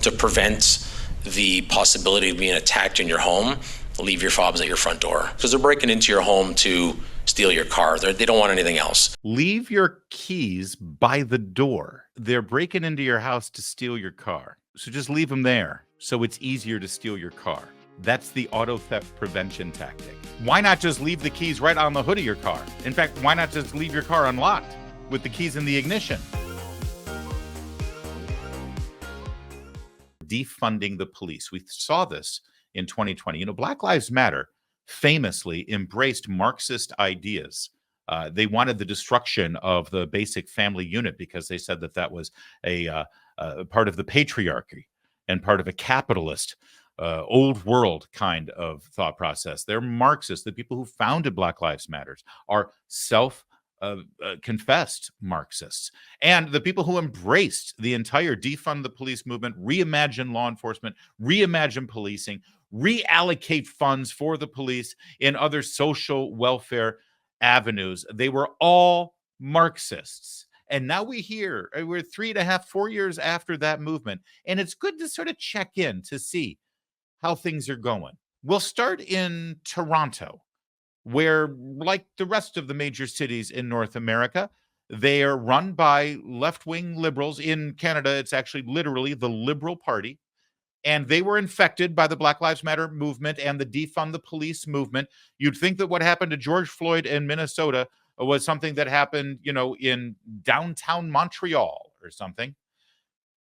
To prevent the possibility of being attacked in your home, leave your fobs at your front door, because they're breaking into your home to steal your car. They don't want anything else. Leave your keys by the door. They're breaking into your house to steal your car. So just leave them there so it's easier to steal your car. That's the auto theft prevention tactic. Why not just leave the keys right on the hood of your car? In fact, why not just leave your car unlocked with the keys in the ignition? Defunding the police. We saw this in 2020. Black Lives Matter famously embraced Marxist ideas. They wanted the destruction of the basic family unit because they said that was a part of the patriarchy and part of a capitalist old world kind of thought process. They're Marxists. The people who founded Black Lives Matter are confessed Marxists. And the people who embraced the entire defund the police movement, reimagine law enforcement, reimagine policing, reallocate funds for the police in other social welfare avenues, they were all Marxists. And now we're 3.5, 4 years after that movement. And it's good to sort of check in to see how things are going. We'll start in Toronto, where, like the rest of the major cities in North America, they are run by left-wing liberals. In Canada, it's actually literally the Liberal Party. And they were infected by the Black Lives Matter movement and the defund the police movement. You'd think that what happened to George Floyd in Minnesota was something that happened, in downtown Montreal or something.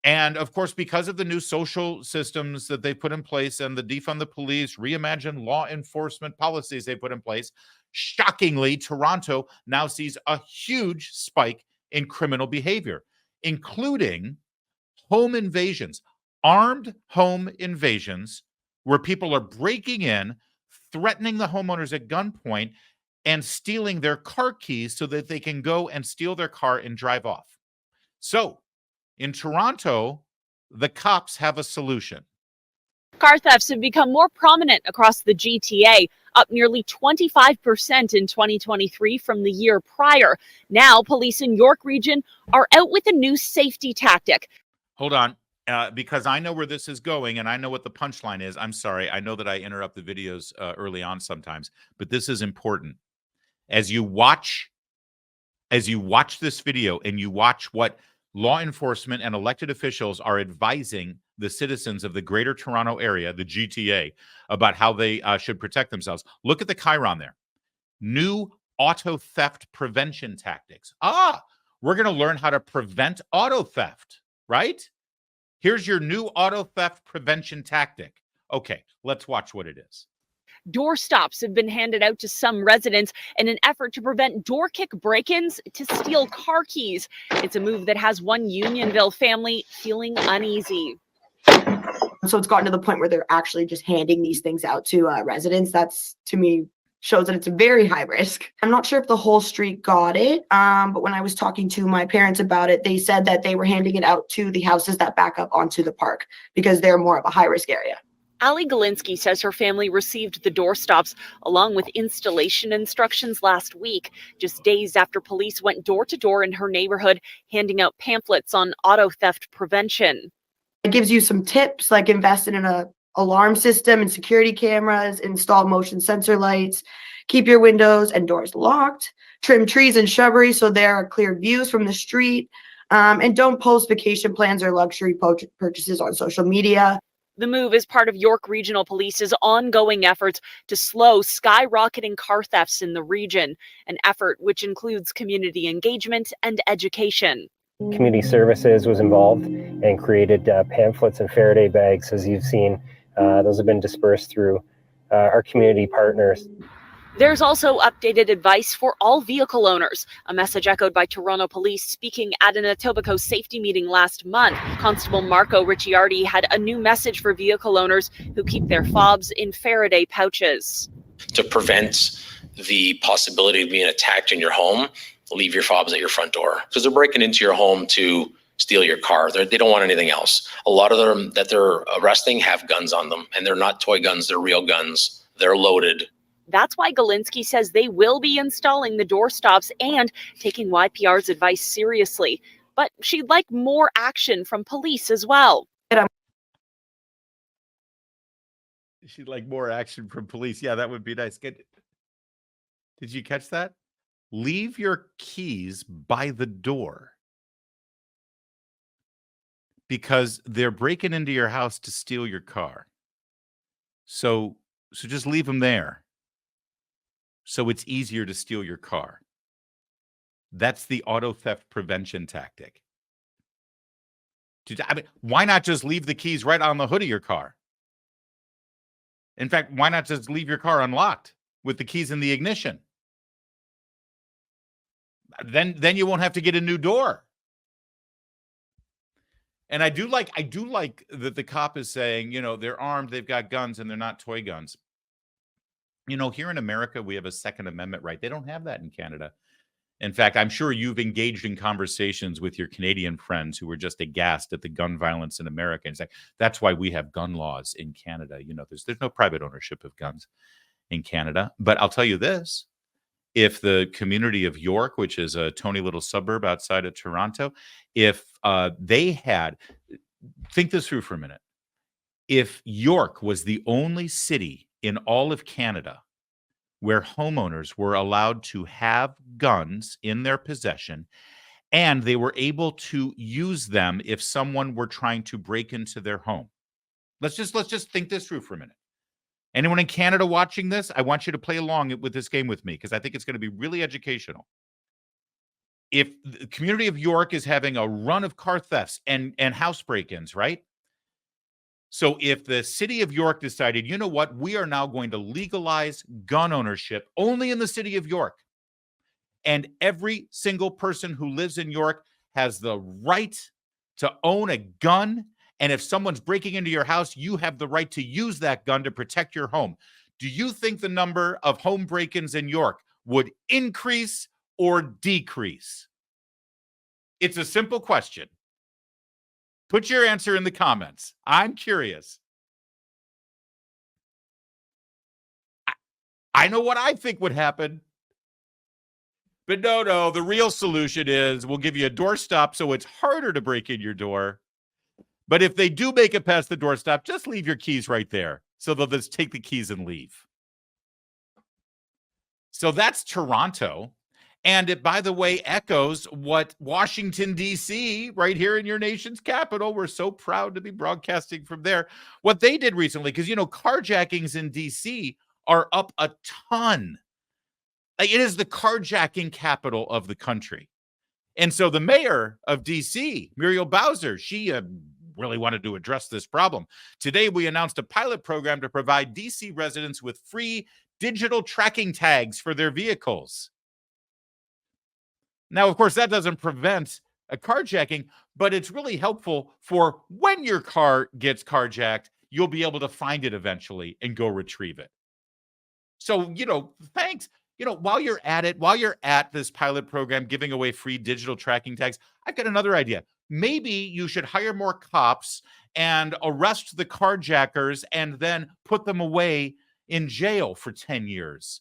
And of course, because of the new social systems that they put in place and the defund the police, reimagine law enforcement policies they put in place, shockingly, Toronto now sees a huge spike in criminal behavior, including home invasions, armed home invasions, where people are breaking in, threatening the homeowners at gunpoint, and stealing their car keys so that they can go and steal their car and drive off. So, in Toronto, the cops have a solution. Car thefts have become more prominent across the GTA, up nearly 25% in 2023 from the year prior. Now, police in York Region are out with a new safety tactic. Hold on, because I know where this is going and I know what the punchline is. I'm sorry. I know that I interrupt the videos early on sometimes, but this is important. As you watch this video and you watch what law enforcement and elected officials are advising the citizens of the Greater Toronto Area, the GTA, about how they should protect themselves. Look at the chyron there. New auto theft prevention tactics. We're going to learn how to prevent auto theft, right? Here's your new auto theft prevention tactic. Okay, let's watch what it is. Door stops have been handed out to some residents in an effort to prevent door kick break-ins to steal car keys. It's a move that has one Unionville family feeling uneasy. So it's gotten to the point where they're actually just handing these things out to residents. That's, to me, shows that it's very high risk. I'm not sure if the whole street got it, but when I was talking to my parents about it, they said that they were handing it out to the houses that back up onto the park because they're more of a high-risk area. Ali Galinsky says her family received the doorstops along with installation instructions last week, just days after police went door to door in her neighborhood, handing out pamphlets on auto theft prevention. It gives you some tips, like invest in an alarm system and security cameras, install motion sensor lights, keep your windows and doors locked, trim trees and shrubbery so there are clear views from the street, and don't post vacation plans or luxury purchases on social media. The move is part of York Regional Police's ongoing efforts to slow skyrocketing car thefts in the region, an effort which includes community engagement and education. Community Services was involved and created pamphlets and Faraday bags, as you've seen. Those have been dispersed through our community partners. There's also updated advice for all vehicle owners, a message echoed by Toronto Police speaking at an Etobicoke safety meeting last month. Constable Marco Ricciardi had a new message for vehicle owners who keep their fobs in Faraday pouches. To prevent the possibility of being attacked in your home, leave your fobs at your front door, because they're breaking into your home to steal your car. They don't want anything else. A lot of them that they're arresting have guns on them, and they're not toy guns, they're real guns. They're loaded. That's why Galinsky says they will be installing the doorstops and taking YPR's advice seriously. But she'd like more action from police as well. She'd like more action from police. Yeah, that would be nice. Did you catch that? Leave your keys by the door because they're breaking into your house to steal your car. So just leave them there. So it's easier to steal your car. That's the auto theft prevention tactic. I mean, why not just leave the keys right on the hood of your car? In fact, why not just leave your car unlocked with the keys in the ignition? Then you won't have to get a new door. And I do like that the cop is saying, they're armed, they've got guns, and they're not toy guns. Here in America, we have a Second Amendment right. They don't have that in Canada. In fact, I'm sure you've engaged in conversations with your Canadian friends who were just aghast at the gun violence in America. And it's like, that's why we have gun laws in Canada. There's no private ownership of guns in Canada. But I'll tell you this. If the community of York, which is a tiny little suburb outside of Toronto, if they had, think this through for a minute. If York was the only city in all of Canada where homeowners were allowed to have guns in their possession and they were able to use them if someone were trying to break into their home. Let's just think this through for a minute. Anyone in Canada watching this, I want you to play along with this game with me because I think it's going to be really educational. If the community of York is having a run of car thefts and house break-ins, right? So if the city of York decided, you know what, we are now going to legalize gun ownership only in the city of York, and every single person who lives in York has the right to own a gun, and if someone's breaking into your house, you have the right to use that gun to protect your home. Do you think the number of home break-ins in York would increase or decrease? It's a simple question. Put your answer in the comments. I'm curious. I know what I think would happen. But no, the real solution is we'll give you a doorstop so it's harder to break in your door. But if they do make it past the doorstop, just leave your keys right there. So they'll just take the keys and leave. So that's Toronto. And it, by the way, echoes what Washington, D.C., right here in your nation's capital, we're so proud to be broadcasting from there, what they did recently, because, carjackings in D.C. are up a ton. It is the carjacking capital of the country. And so the mayor of D.C., Muriel Bowser, she really wanted to address this problem. Today, we announced a pilot program to provide D.C. residents with free digital tracking tags for their vehicles. Now, of course, that doesn't prevent a carjacking, but it's really helpful for when your car gets carjacked, you'll be able to find it eventually and go retrieve it. So, thanks. While you're at this pilot program giving away free digital tracking tags, I've got another idea. Maybe you should hire more cops and arrest the carjackers and then put them away in jail for 10 years.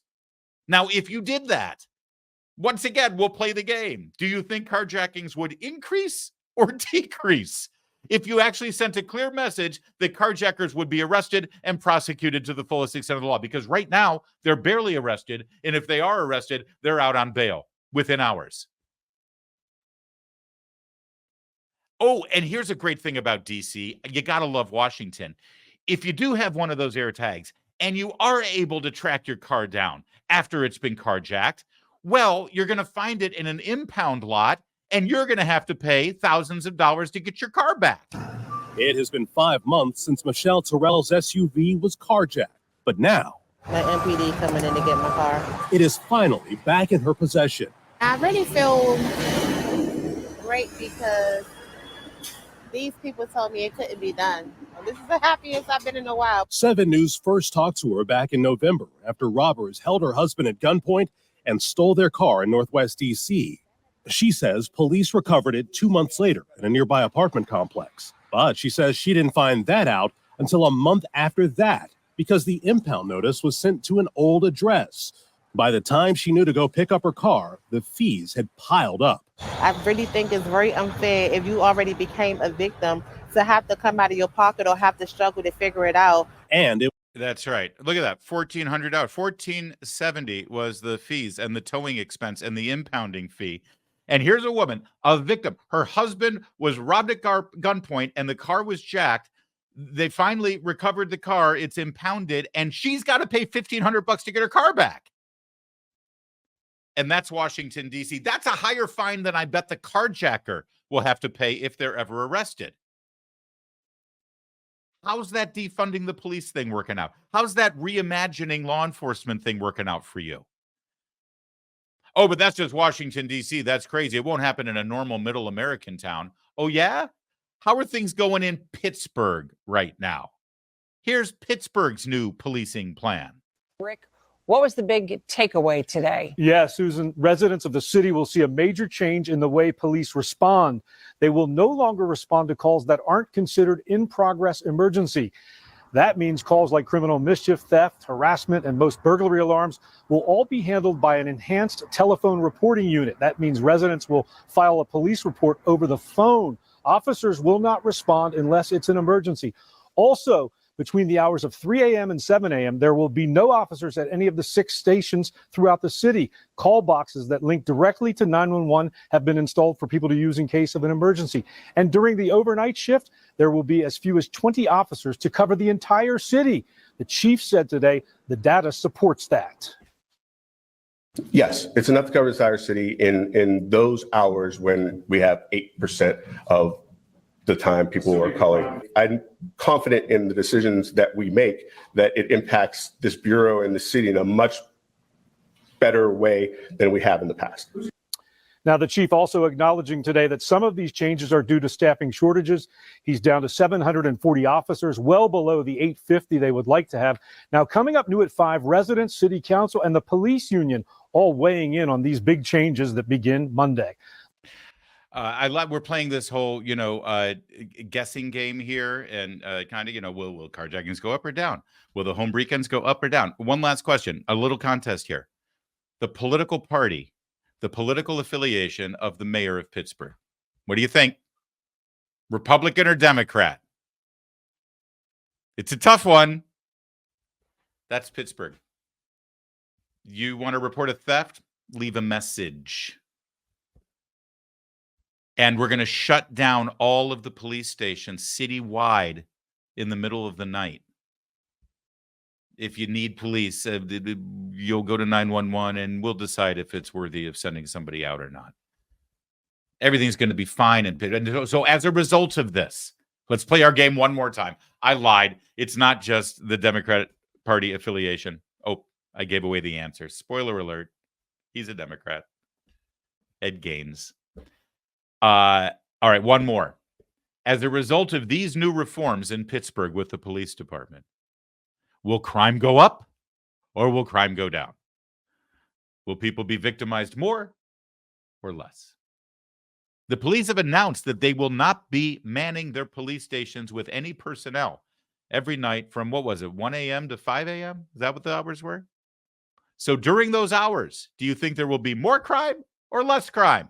Now, if you did that, once again, we'll play the game. Do you think carjackings would increase or decrease if you actually sent a clear message that carjackers would be arrested and prosecuted to the fullest extent of the law? Because right now, they're barely arrested. And if they are arrested, they're out on bail within hours. Oh, and here's a great thing about D.C. You got to love Washington. If you do have one of those air tags and you are able to track your car down after it's been carjacked, well, you're going to find it in an impound lot, and you're going to have to pay thousands of dollars to get your car back. It has been 5 months since Michelle Terrell's SUV was carjacked. But now, my MPD coming in to get my car. It is finally back in her possession. I really feel great because these people told me it couldn't be done. This is the happiest I've been in a while. 7 News first talked to her back in November after robbers held her husband at gunpoint and stole their car in Northwest D.C. She says police recovered it 2 months later in a nearby apartment complex. But she says she didn't find that out until a month after that because the impound notice was sent to an old address. By the time she knew to go pick up her car, the fees had piled up. I really think it's very unfair if you already became a victim to have to come out of your pocket or have to struggle to figure it out. And it That's right. Look at that. $1,400. $1,470 was the fees and the towing expense and the impounding fee. And here's a woman, a victim. Her husband was robbed at gunpoint and the car was jacked. They finally recovered the car. It's impounded and she's got to pay $1,500 to get her car back. And that's Washington, D.C. That's a higher fine than I bet the carjacker will have to pay if they're ever arrested. How's that defunding the police thing working out? How's that reimagining law enforcement thing working out for you? Oh, but that's just Washington, D.C. That's crazy. It won't happen in a normal middle American town. Oh, yeah? How are things going in Pittsburgh right now? Here's Pittsburgh's new policing plan. Rick, what was the big takeaway today? Yeah, Susan, residents of the city will see a major change in the way police respond. They will no longer respond to calls that aren't considered in-progress emergency. That means calls like criminal mischief, theft, harassment, and most burglary alarms will all be handled by an enhanced telephone reporting unit. That means residents will file a police report over the phone. Officers will not respond unless it's an emergency. Also, between the hours of 3 a.m. and 7 a.m., there will be no officers at any of the 6 stations throughout the city. Call boxes that link directly to 911 have been installed for people to use in case of an emergency. And during the overnight shift, there will be as few as 20 officers to cover the entire city. The chief said today the data supports that. Yes, it's enough to cover the entire city in those hours when we have 8% of the time people are calling. I'm confident in the decisions that we make that it impacts this bureau and the city in a much better way than we have in the past. Now, the chief also acknowledging today that some of these changes are due to staffing shortages. He's down to 740 officers, well below the 850 they would like to have. Now, coming up new at 5, residents, city council, and the police union all weighing in on these big changes that begin Monday. We're playing this whole, guessing game here and kind of, will carjackings go up or down? Will the home break-ins go up or down? One last question, a little contest here. The political party, the political affiliation of the mayor of Pittsburgh. What do you think? Republican or Democrat? It's a tough one. That's Pittsburgh. You want to report a theft? Leave a message. And we're going to shut down all of the police stations citywide in the middle of the night. If you need police, you'll go to 911 and we'll decide if it's worthy of sending somebody out or not. Everything's going to be fine. And so as a result of this, let's play our game one more time. I lied. It's not just the Democratic Party affiliation. Oh, I gave away the answer. Spoiler alert. He's a Democrat. Ed Gaines. All right, one more. As a result of these new reforms in Pittsburgh with the police department, will crime go up or will crime go down? Will people be victimized more or less? The police have announced that they will not be manning their police stations with any personnel every night from, 1 a.m. to 5 a.m.? Is that what the hours were? So during those hours, do you think there will be more crime or less crime?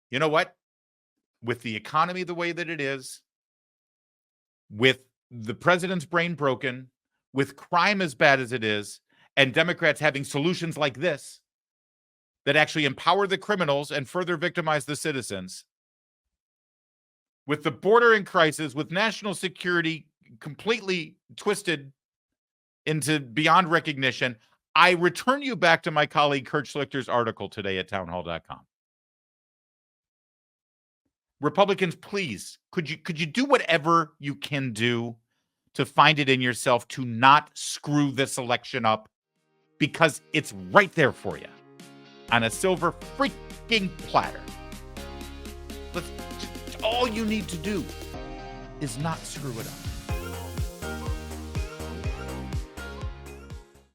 You know what? With the economy the way that it is, with the president's brain broken, with crime as bad as it is, and Democrats having solutions like this that actually empower the criminals and further victimize the citizens, with the border in crisis, with national security completely twisted into beyond recognition, I return you back to my colleague Kurt Schlichter's article today at townhall.com. Republicans, please, could you do whatever you can do to find it in yourself to not screw this election up? Because it's right there for you on a silver freaking platter. All you need to do is not screw it up.